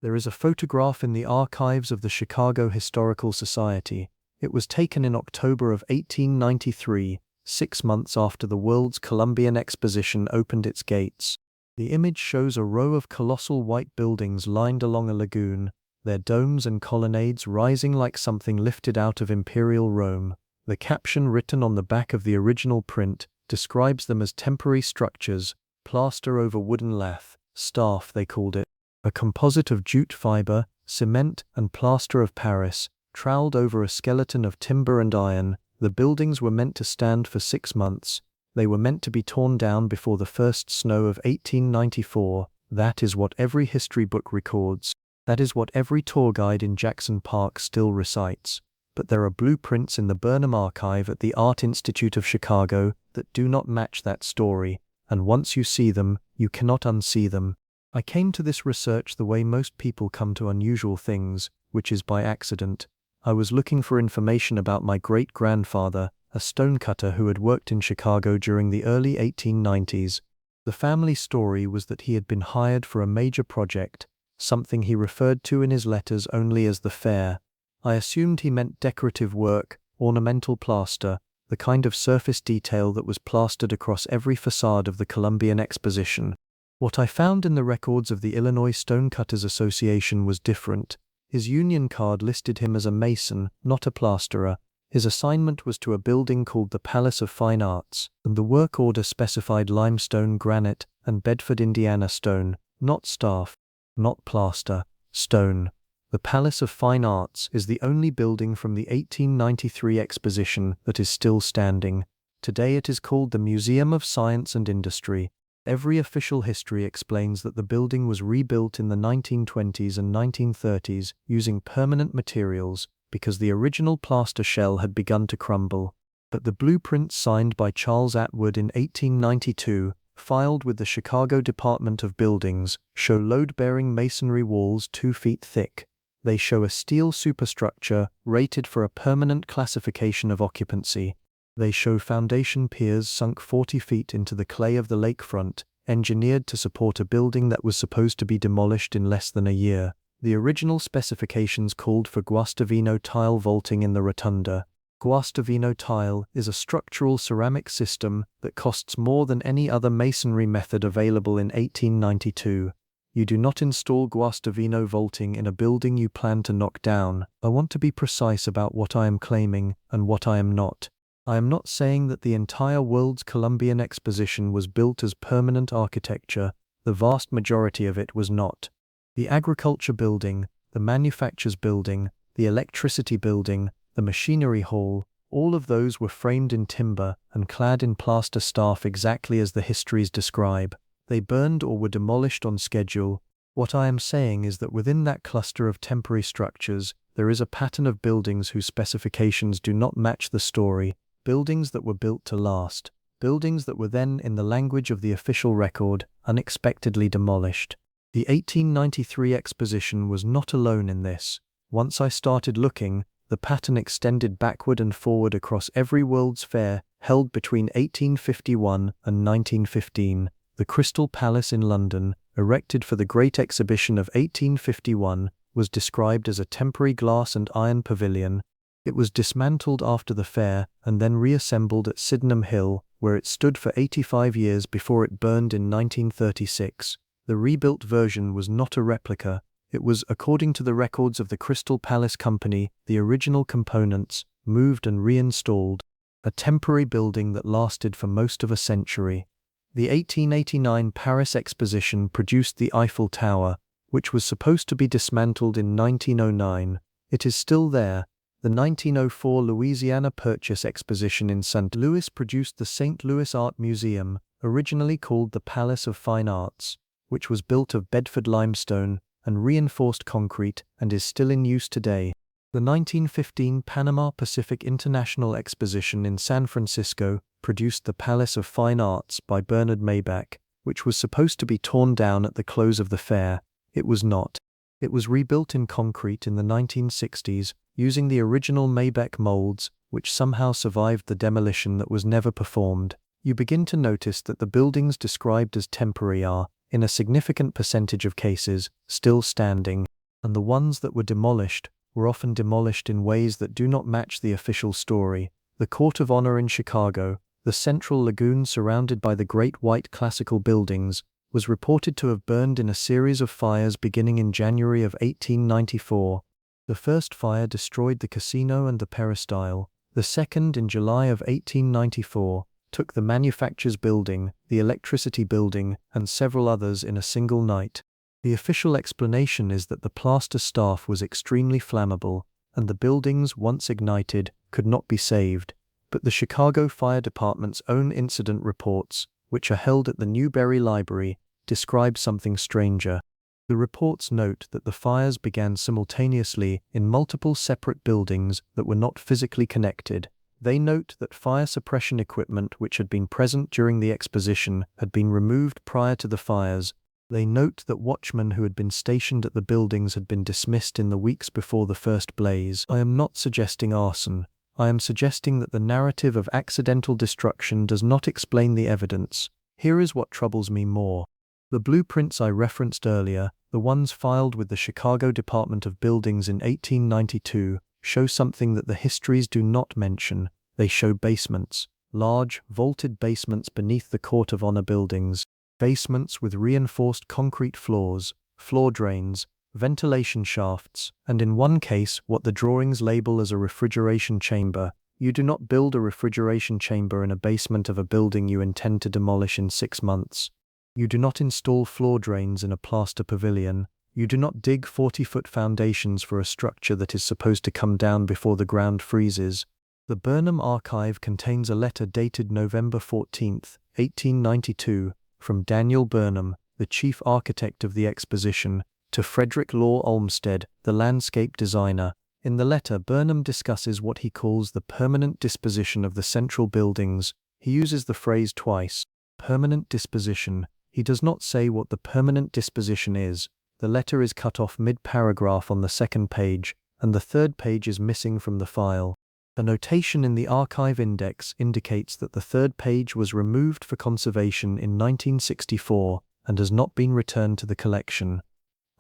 There is a photograph in the archives of the Chicago Historical Society. It was taken in October of 1893, 6 months after the World's Columbian Exposition opened its gates. The image shows a row of colossal white buildings lined along a lagoon, their domes and colonnades rising like something lifted out of imperial Rome. The caption written on the back of the original print describes them as temporary structures, plaster over wooden lath, staff they called it, a composite of jute fiber, cement, and plaster of Paris, troweled over a skeleton of timber and iron. The buildings were meant to stand for 6 months. They were meant to be torn down before the first snow of 1894. That is what every history book records. That is what every tour guide in Jackson Park still recites. But there are blueprints in the Burnham Archive at the Art Institute of Chicago that do not match that story, and once you see them, you cannot unsee them. I came to this research the way most people come to unusual things, which is by accident. I was looking for information about my great-grandfather, a stonecutter who had worked in Chicago during the early 1890s. The family story was that he had been hired for a major project, something he referred to in his letters only as the fair. I assumed he meant decorative work, ornamental plaster, the kind of surface detail that was plastered across every facade of the Columbian Exposition. What I found in the records of the Illinois Stonecutters Association was different. His union card listed him as a mason, not a plasterer. His assignment was to a building called the Palace of Fine Arts, and the work order specified limestone, granite, and Bedford, Indiana stone, not staff, not plaster, stone. The Palace of Fine Arts is the only building from the 1893 exposition that is still standing. Today it is called the Museum of Science and Industry. Every official history explains that the building was rebuilt in the 1920s and 1930s using permanent materials because the original plaster shell had begun to crumble. But the blueprints signed by Charles Atwood in 1892, filed with the Chicago Department of Buildings, show load-bearing masonry walls 2 feet thick. They show a steel superstructure rated for a permanent classification of occupancy. They show foundation piers sunk 40 feet into the clay of the lakefront, engineered to support a building that was supposed to be demolished in less than a year. The original specifications called for Guastavino tile vaulting in the rotunda. Guastavino tile is a structural ceramic system that costs more than any other masonry method available in 1892. You do not install Guastavino vaulting in a building you plan to knock down. I want to be precise about what I am claiming and what I am not. I am not saying that the entire world's Columbian Exposition was built as permanent architecture. The vast majority of it was not. The agriculture building, the manufactures building, the electricity building, the machinery hall, all of those were framed in timber and clad in plaster staff exactly as the histories describe. They burned or were demolished on schedule. What I am saying is that within that cluster of temporary structures, there is a pattern of buildings whose specifications do not match the story. Buildings that were built to last. Buildings that were then, in the language of the official record, unexpectedly demolished. The 1893 exposition was not alone in this. Once I started looking, the pattern extended backward and forward across every World's Fair held between 1851 and 1915. The Crystal Palace in London, erected for the Great Exhibition of 1851, was described as a temporary glass and iron pavilion. It was dismantled after the fair and then reassembled at Sydenham Hill, where it stood for 85 years before it burned in 1936. The rebuilt version was not a replica. It was, according to the records of the Crystal Palace Company, the original components, moved and reinstalled. A temporary building that lasted for most of a century. The 1889 Paris Exposition produced the Eiffel Tower, which was supposed to be dismantled in 1909. It is still there. The 1904 Louisiana Purchase Exposition in St. Louis produced the St. Louis Art Museum, originally called the Palace of Fine Arts, which was built of Bedford limestone and reinforced concrete and is still in use today. The 1915 Panama Pacific International Exposition in San Francisco produced the Palace of Fine Arts by Bernard Maybach, which was supposed to be torn down at the close of the fair. It was not. It was rebuilt in concrete in the 1960s, using the original Maybach molds, which somehow survived the demolition that was never performed. You begin to notice that the buildings described as temporary are, in a significant percentage of cases, still standing, and the ones that were demolished were often demolished in ways that do not match the official story. The Court of Honor in Chicago, the central lagoon surrounded by the great white classical buildings, was reported to have burned in a series of fires beginning in January of 1894. The first fire destroyed the casino and the peristyle. The second, in July of 1894, took the manufacturers building, the electricity building, and several others in a single night. The official explanation is that the plaster staff was extremely flammable, and the buildings, once ignited, could not be saved. But the Chicago Fire Department's own incident reports, which are held at the Newberry Library, describe something stranger. The reports note that the fires began simultaneously in multiple separate buildings that were not physically connected. They note that fire suppression equipment which had been present during the exposition had been removed prior to the fires. They note that watchmen who had been stationed at the buildings had been dismissed in the weeks before the first blaze. I am not suggesting arson. I am suggesting that the narrative of accidental destruction does not explain the evidence. Here is what troubles me more. The blueprints I referenced earlier, the ones filed with the Chicago Department of Buildings in 1892, show something that the histories do not mention. They show basements, large, vaulted basements beneath the Court of Honor buildings, basements with reinforced concrete floors, floor drains, ventilation shafts, and in one case what the drawings label as a refrigeration chamber. You do not build a refrigeration chamber in a basement of a building you intend to demolish in 6 months. You do not install floor drains in a plaster pavilion. You do not dig 40-foot foundations for a structure that is supposed to come down before the ground freezes. The Burnham Archive contains a letter dated November 14, 1892, from Daniel Burnham, the chief architect of the exposition, to Frederick Law Olmsted, the landscape designer. In the letter, Burnham discusses what he calls the permanent disposition of the central buildings. He uses the phrase twice, permanent disposition. He does not say what the permanent disposition is. The letter is cut off mid-paragraph on the second page, and the third page is missing from the file. A notation in the archive index indicates that the third page was removed for conservation in 1964 and has not been returned to the collection.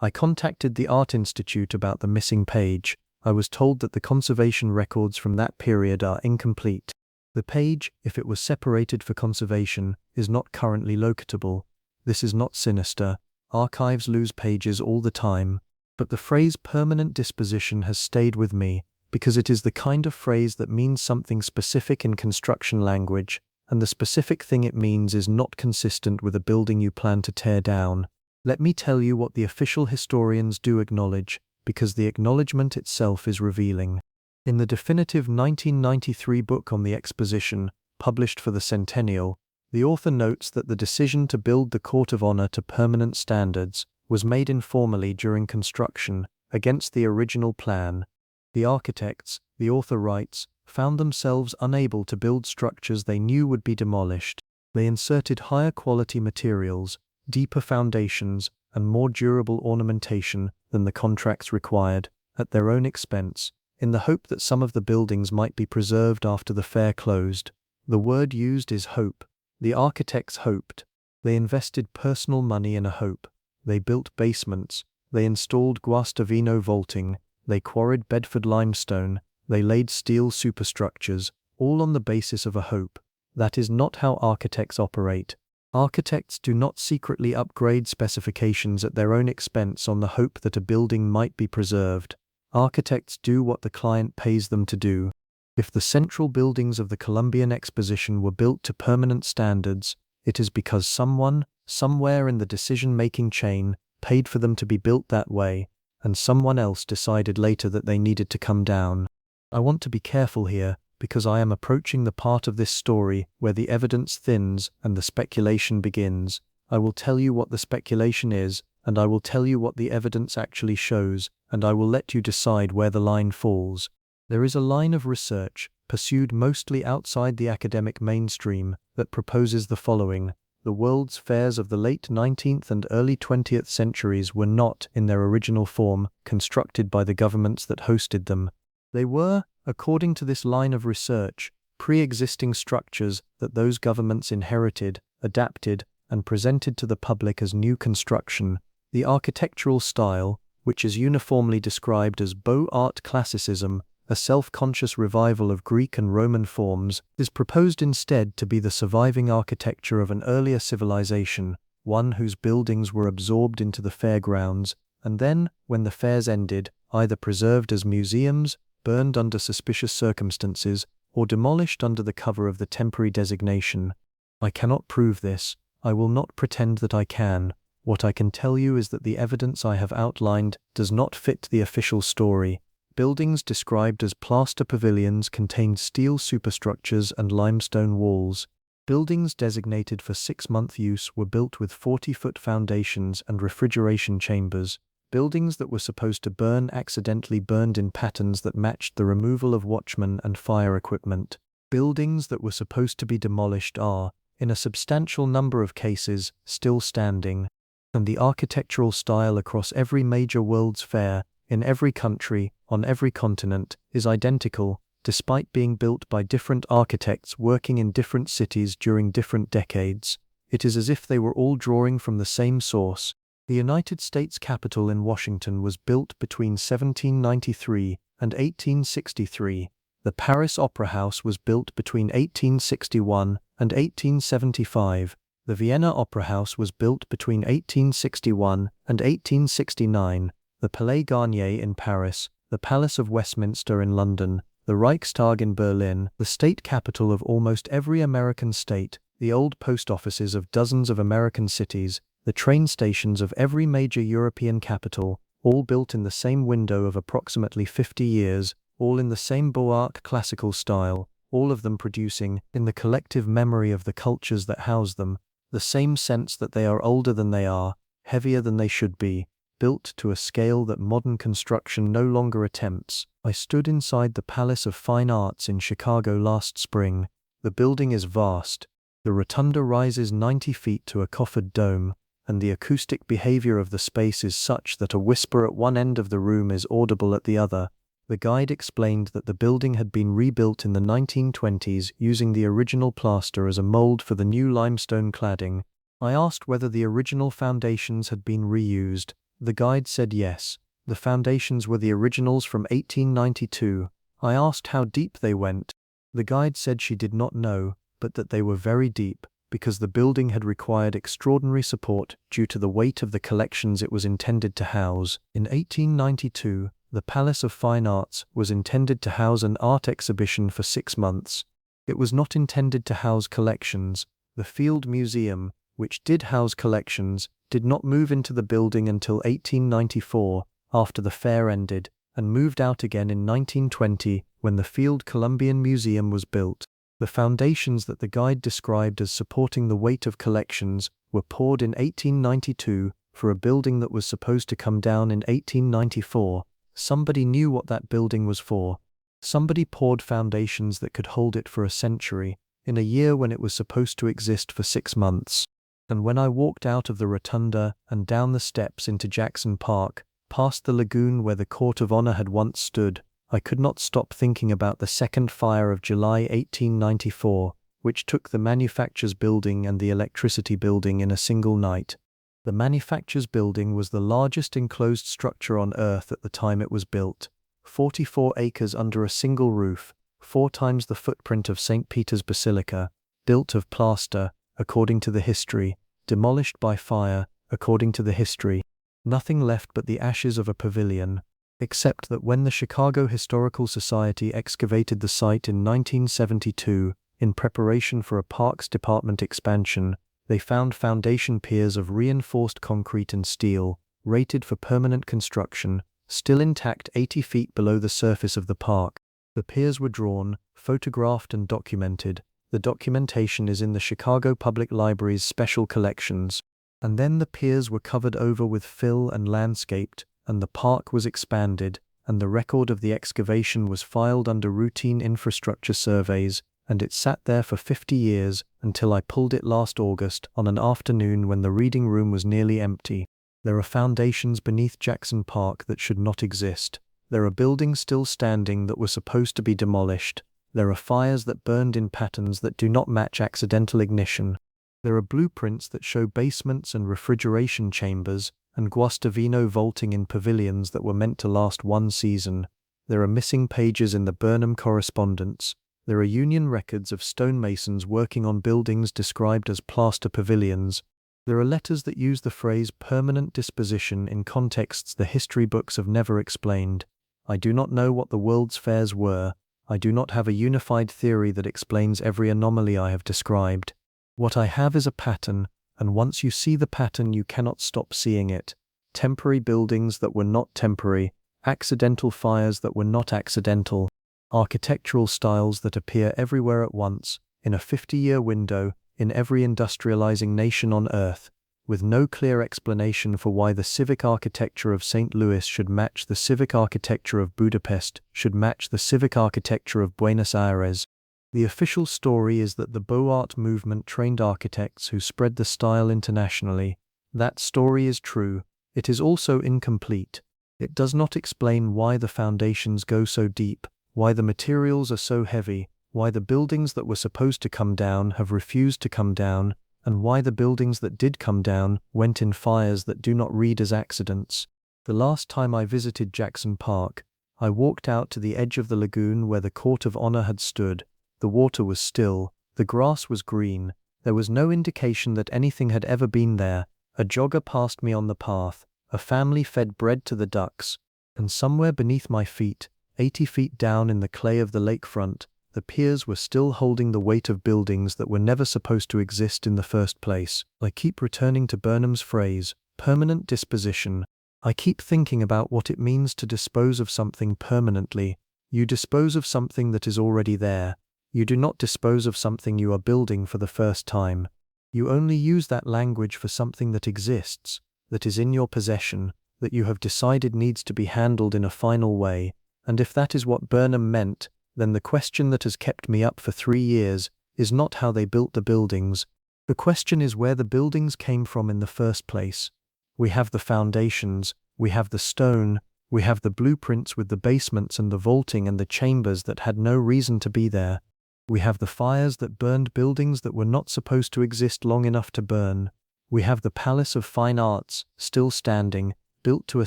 I contacted the Art Institute about the missing page. I was told that the conservation records from that period are incomplete. The page, if it was separated for conservation, is not currently locatable. This is not sinister. Archives lose pages all the time. But the phrase permanent disposition has stayed with me, because it is the kind of phrase that means something specific in construction language, and the specific thing it means is not consistent with a building you plan to tear down. Let me tell you what the official historians do acknowledge, because the acknowledgement itself is revealing. In the definitive 1993 book on the exposition, published for the centennial, the author notes that the decision to build the Court of Honor to permanent standards was made informally during construction, against the original plan. The architects, the author writes, found themselves unable to build structures they knew would be demolished. They inserted higher quality materials, deeper foundations, and more durable ornamentation than the contracts required, at their own expense, in the hope that some of the buildings might be preserved after the fair closed. The word used is hope. The architects hoped. They invested personal money in a hope. They built basements. They installed Guastavino vaulting. They quarried Bedford limestone. They laid steel superstructures, all on the basis of a hope. That is not how architects operate. Architects do not secretly upgrade specifications at their own expense on the hope that a building might be preserved. Architects do what the client pays them to do. If the central buildings of the Columbian Exposition were built to permanent standards, it is because someone, somewhere in the decision-making chain, paid for them to be built that way, and someone else decided later that they needed to come down. I want to be careful here, because I am approaching the part of this story where the evidence thins and the speculation begins. I will tell you what the speculation is, and I will tell you what the evidence actually shows, and I will let you decide where the line falls. There is a line of research, pursued mostly outside the academic mainstream, that proposes the following. The world's fairs of the late 19th and early 20th centuries were not, in their original form, constructed by the governments that hosted them. They were, according to this line of research, pre-existing structures that those governments inherited, adapted, and presented to the public as new construction. The architectural style, which is uniformly described as Beaux Art classicism, a self-conscious revival of Greek and Roman forms, is proposed instead to be the surviving architecture of an earlier civilization, one whose buildings were absorbed into the fairgrounds, and then, when the fairs ended, either preserved as museums, burned under suspicious circumstances, or demolished under the cover of the temporary designation. I cannot prove this. I will not pretend that I can. What I can tell you is that the evidence I have outlined does not fit the official story. Buildings described as plaster pavilions contained steel superstructures and limestone walls. Buildings designated for 6-month use were built with 40-foot foundations and refrigeration chambers. Buildings that were supposed to burn accidentally burned in patterns that matched the removal of watchmen and fire equipment. Buildings that were supposed to be demolished are, in a substantial number of cases, still standing. And the architectural style across every major World's Fair, in every country, on every continent, is identical, despite being built by different architects working in different cities during different decades. It is as if they were all drawing from the same source. The United States Capitol in Washington was built between 1793 and 1863. The Paris Opera House was built between 1861 and 1875. The Vienna Opera House was built between 1861 and 1869. The Palais Garnier in Paris, the Palace of Westminster in London, the Reichstag in Berlin, the state capital of almost every American state, the old post offices of dozens of American cities, the train stations of every major European capital, all built in the same window of approximately 50 years, all in the same Beaux Art classical style, all of them producing, in the collective memory of the cultures that house them, the same sense that they are older than they are, heavier than they should be, built to a scale that modern construction no longer attempts. I stood inside the Palace of Fine Arts in Chicago last spring. The building is vast. The rotunda rises 90 feet to a coffered dome, and the acoustic behavior of the space is such that a whisper at one end of the room is audible at the other. The guide explained that the building had been rebuilt in the 1920s using the original plaster as a mold for the new limestone cladding. I asked whether the original foundations had been reused. The guide said yes. The foundations were the originals from 1892. I asked how deep they went. The guide said she did not know, but that they were very deep, because the building had required extraordinary support due to the weight of the collections it was intended to house. In 1892, the Palace of Fine Arts was intended to house an art exhibition for 6 months. It was not intended to house collections. The Field Museum, which did house collections, did not move into the building until 1894, after the fair ended, and moved out again in 1920 when the Field Columbian Museum was built. The foundations that the guide described as supporting the weight of collections were poured in 1892 for a building that was supposed to come down in 1894. Somebody knew what that building was for. Somebody poured foundations that could hold it for a century, in a year when it was supposed to exist for 6 months. And when I walked out of the rotunda and down the steps into Jackson Park, past the lagoon where the Court of Honor had once stood, I could not stop thinking about the second fire of July 1894, which took the Manufactures Building and the Electricity Building in a single night. The Manufactures Building was the largest enclosed structure on Earth at the time it was built. 44 acres under a single roof, 4 times the footprint of St. Peter's Basilica, built of plaster, according to the history, demolished by fire, according to the history. Nothing left but the ashes of a pavilion, except that when the Chicago Historical Society excavated the site in 1972, in preparation for a Parks Department expansion, they found foundation piers of reinforced concrete and steel, rated for permanent construction, still intact 80 feet below the surface of the park. The piers were drawn, photographed and documented. The documentation is in the Chicago Public Library's special collections. And then the piers were covered over with fill and landscaped, and the park was expanded, and the record of the excavation was filed under routine infrastructure surveys, and it sat there for 50 years, until I pulled it last August on an afternoon when the reading room was nearly empty. There are foundations beneath Jackson Park that should not exist. There are buildings still standing that were supposed to be demolished. There are fires that burned in patterns that do not match accidental ignition. There are blueprints that show basements and refrigeration chambers, and Guastavino vaulting in pavilions that were meant to last one season. There are missing pages in the Burnham correspondence. There are Union records of stonemasons working on buildings described as plaster pavilions. There are letters that use the phrase permanent disposition in contexts the history books have never explained. I do not know what the World's Fairs were. I do not have a unified theory that explains every anomaly I have described. What I have is a pattern, and once you see the pattern you cannot stop seeing it. Temporary buildings that were not temporary, accidental fires that were not accidental, architectural styles that appear everywhere at once, in a 50-year window, in every industrializing nation on Earth, with no clear explanation for why the civic architecture of St. Louis should match the civic architecture of Budapest, should match the civic architecture of Buenos Aires. The official story is that the Beaux Arts movement trained architects who spread the style internationally. That story is true. It is also incomplete. It does not explain why the foundations go so deep, why the materials are so heavy, why the buildings that were supposed to come down have refused to come down, and why the buildings that did come down went in fires that do not read as accidents. The last time I visited Jackson Park, I walked out to the edge of the lagoon where the Court of Honor had stood. The water was still, the grass was green, there was no indication that anything had ever been there. A jogger passed me on the path, a family fed bread to the ducks, and somewhere beneath my feet, 80 feet down in the clay of the lakefront, the piers were still holding the weight of buildings that were never supposed to exist in the first place. I keep returning to Burnham's phrase, permanent disposition. I keep thinking about what it means to dispose of something permanently. You dispose of something that is already there. You do not dispose of something you are building for the first time. You only use that language for something that exists, that is in your possession, that you have decided needs to be handled in a final way. And if that is what Burnham meant, then the question that has kept me up for 3 years is not how they built the buildings. The question is where the buildings came from in the first place. We have the foundations, we have the stone, we have the blueprints with the basements and the vaulting and the chambers that had no reason to be there. We have the fires that burned buildings that were not supposed to exist long enough to burn. We have the Palace of Fine Arts, still standing, built to a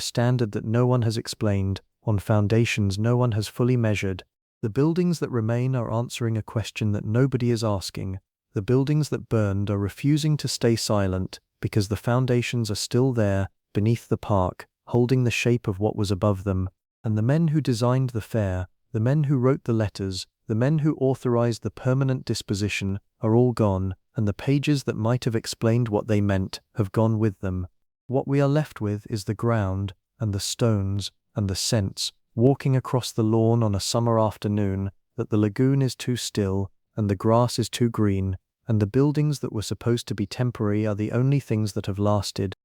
standard that no one has explained, on foundations no one has fully measured. The buildings that remain are answering a question that nobody is asking. The buildings that burned are refusing to stay silent, because the foundations are still there, beneath the park, holding the shape of what was above them. And the men who designed the fair, the men who wrote the letters, the men who authorized the permanent disposition, are all gone, and the pages that might have explained what they meant have gone with them. What we are left with is the ground, and the stones, and the sense, walking across the lawn on a summer afternoon, that the lagoon is too still, and the grass is too green, and the buildings that were supposed to be temporary are the only things that have lasted.